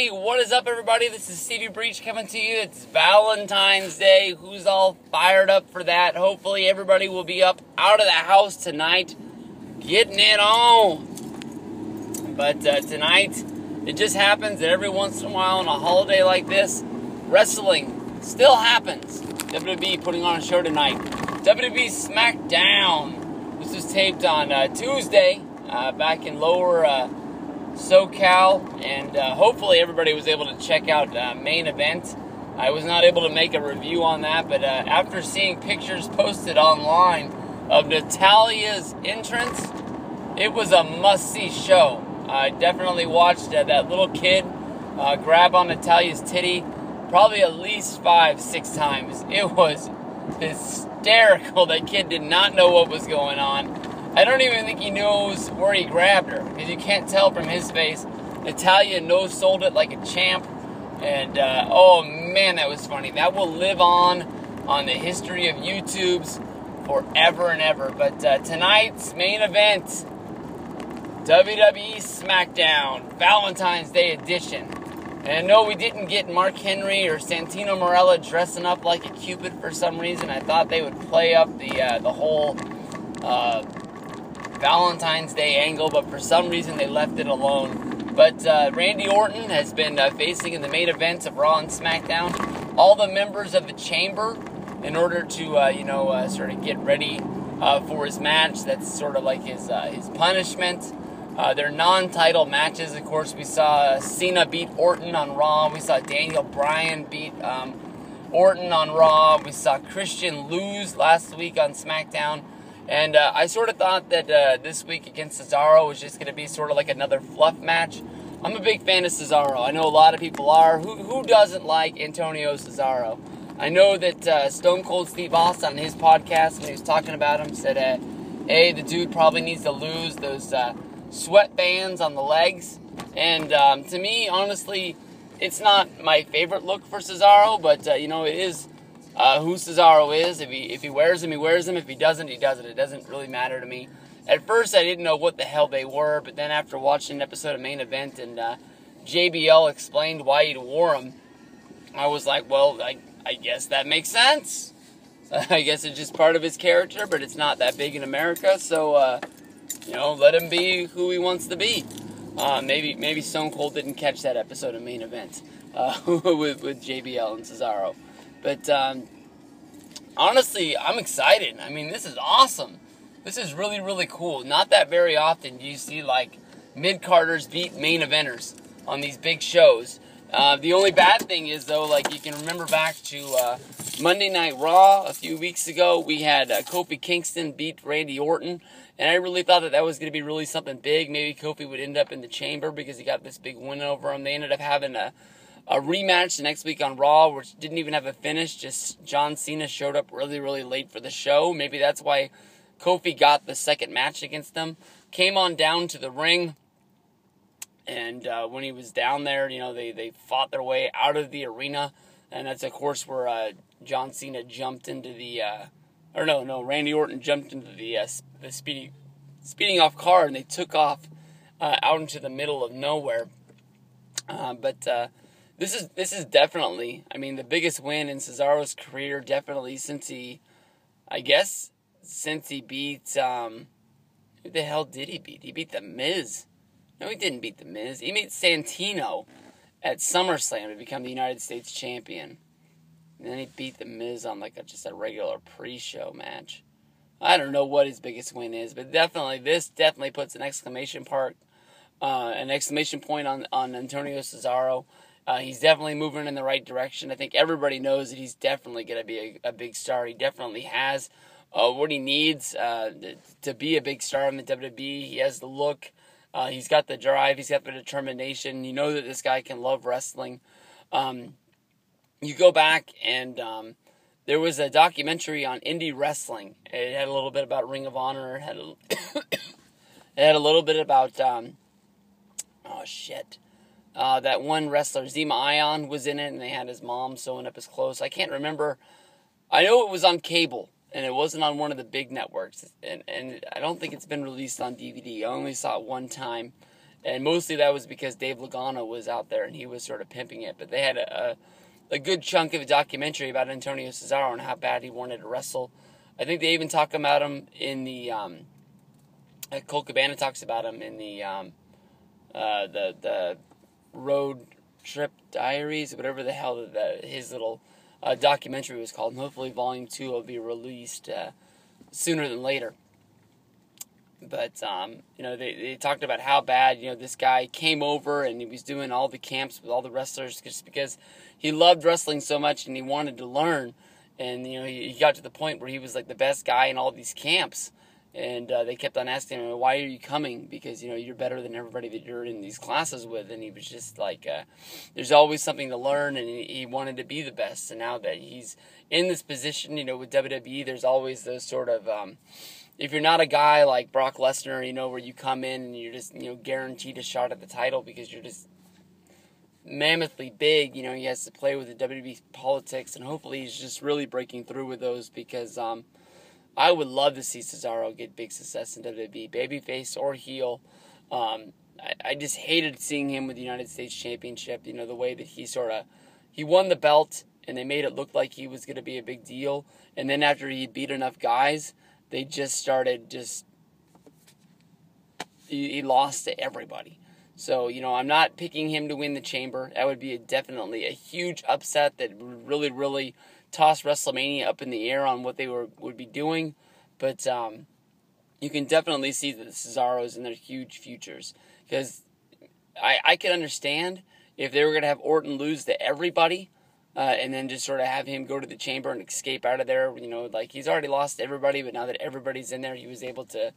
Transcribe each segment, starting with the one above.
Hey, what is up, everybody? This is Stevie Breach coming to you. It's Valentine's Day. Who's all fired up for that? Hopefully everybody will be up out of the house tonight, getting it on. But tonight, it just happens that every once in a while on a holiday like this, wrestling still happens. WWE putting on a show tonight. WWE Smackdown. This was taped on Tuesday, back in lower SoCal, and hopefully everybody was able to check out main event. I was not able to make a review on that, but after seeing pictures posted online of Natalia's entrance, it was a must-see show. I definitely watched that little kid grab on Natalia's titty probably at least 5-6 times. It was hysterical. That kid did not know what was going on. I don't even think he knows where he grabbed her, because you can't tell from his face. Natalya no-sold it like a champ, and oh man, that was funny. That will live on the history of YouTube's forever and ever. But tonight's main event, WWE Smackdown, Valentine's Day edition. And no, we didn't get Mark Henry or Santino Marella dressing up like a Cupid for some reason. I thought they would play up the whole Valentine's Day angle, but for some reason they left it alone. But Randy Orton has been facing in the main events of Raw and SmackDown all the members of the Chamber in order to sort of get ready for his match. That's sort of like his punishment. They're non-title matches. Of course, we saw Cena beat Orton on Raw. We saw Daniel Bryan beat Orton on Raw. We saw Christian lose last week on SmackDown. And I sort of thought that this week against Cesaro was just going to be sort of like another fluff match. I'm a big fan of Cesaro. I know a lot of people are. Who doesn't like Antonio Cesaro? I know that Stone Cold Steve Austin on his podcast, when he was talking about him, said, hey, the dude probably needs to lose those sweatbands on the legs. And to me, honestly, it's not my favorite look for Cesaro, but, it is who Cesaro is. If he wears them, he wears them. If he doesn't, he doesn't. It doesn't really matter to me. At first, I didn't know what the hell they were, but then after watching an episode of Main Event and JBL explained why he'd wore them, I was like, well, I guess that makes sense. I guess it's just part of his character, but it's not that big in America, so, let him be who he wants to be. Maybe Stone Cold didn't catch that episode of Main Event with JBL and Cesaro. But, honestly, I'm excited. I mean, this is awesome. This is really, really cool. Not that very often do you see, mid-carders beat main eventers on these big shows. The only bad thing is, though, you can remember back to Monday Night Raw a few weeks ago, we had Kofi Kingston beat Randy Orton, and I really thought that was going to be really something big. Maybe Kofi would end up in the Chamber because he got this big win over him. They ended up having a rematch the next week on Raw, which didn't even have a finish. Just John Cena showed up really, really late for the show. Maybe that's why Kofi got the second match against them. Came on down to the ring, and when he was down there, they fought their way out of the arena. And that's, of course, where John Cena jumped into the... Randy Orton jumped into the speeding off car, and they took off out into the middle of nowhere. This is definitely, the biggest win in Cesaro's career, definitely since he beat, who the hell did he beat? He beat The Miz. No, he didn't beat The Miz. He beat Santino at SummerSlam to become the United States champion. And then he beat The Miz on just a regular pre-show match. I don't know what his biggest win is, but this definitely puts an exclamation point on Antonio Cesaro. He's definitely moving in the right direction. I think everybody knows that he's definitely going to be a big star. He definitely has what he needs to be a big star in the WWE. He has the look. He's got the drive. He's got the determination. You know that this guy can love wrestling. You go back and there was a documentary on indie wrestling. It had a little bit about Ring of Honor. It had a little bit about... that one wrestler, Zema Ion, was in it, and they had his mom sewing up his clothes. I can't remember. I know it was on cable, and it wasn't on one of the big networks, and I don't think it's been released on DVD. I only saw it one time, And mostly that was because Dave Lagana was out there and he was sort of pimping it. But they had a good chunk of a documentary about Antonio Cesaro and how bad he wanted to wrestle. I think they even talk about him in the Colt Cabana talks about him in the Road Trip Diaries, whatever the hell his little documentary was called. And hopefully Volume 2 will be released sooner than later. But, they talked about how bad, this guy came over and he was doing all the camps with all the wrestlers just because he loved wrestling so much and he wanted to learn. And, he got to the point where he was like the best guy in all these camps. And they kept on asking him, why are you coming? Because, you're better than everybody that you're in these classes with. And he was just like, there's always something to learn, and he wanted to be the best. And now that he's in this position, with WWE, there's always those sort of, if you're not a guy like Brock Lesnar, where you come in and you're just, guaranteed a shot at the title because you're just mammothly big, he has to play with the WWE politics, and hopefully he's just really breaking through with those because, I would love to see Cesaro get big success in WWE, babyface or heel. I just hated seeing him with the United States Championship, the way that he won the belt and they made it look like he was going to be a big deal. And then after he beat enough guys, they just started he lost to everybody. So, I'm not picking him to win the Chamber. That would be definitely a huge upset that would really, really toss WrestleMania up in the air on what they would be doing. But you can definitely see that the Cesaros and their huge futures. Because I could understand if they were going to have Orton lose to everybody and then just sort of have him go to the Chamber and escape out of there. Like he's already lost to everybody, but now that everybody's in there, he was able to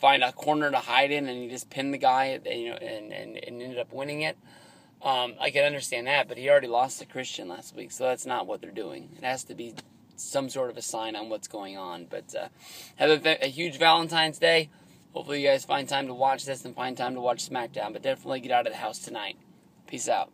find a corner to hide in, and he just pinned the guy, and ended up winning it. I can understand that, but he already lost to Christian last week, so that's not what they're doing. It has to be some sort of a sign on what's going on. But have a huge Valentine's Day. Hopefully you guys find time to watch this and find time to watch SmackDown, but definitely get out of the house tonight. Peace out.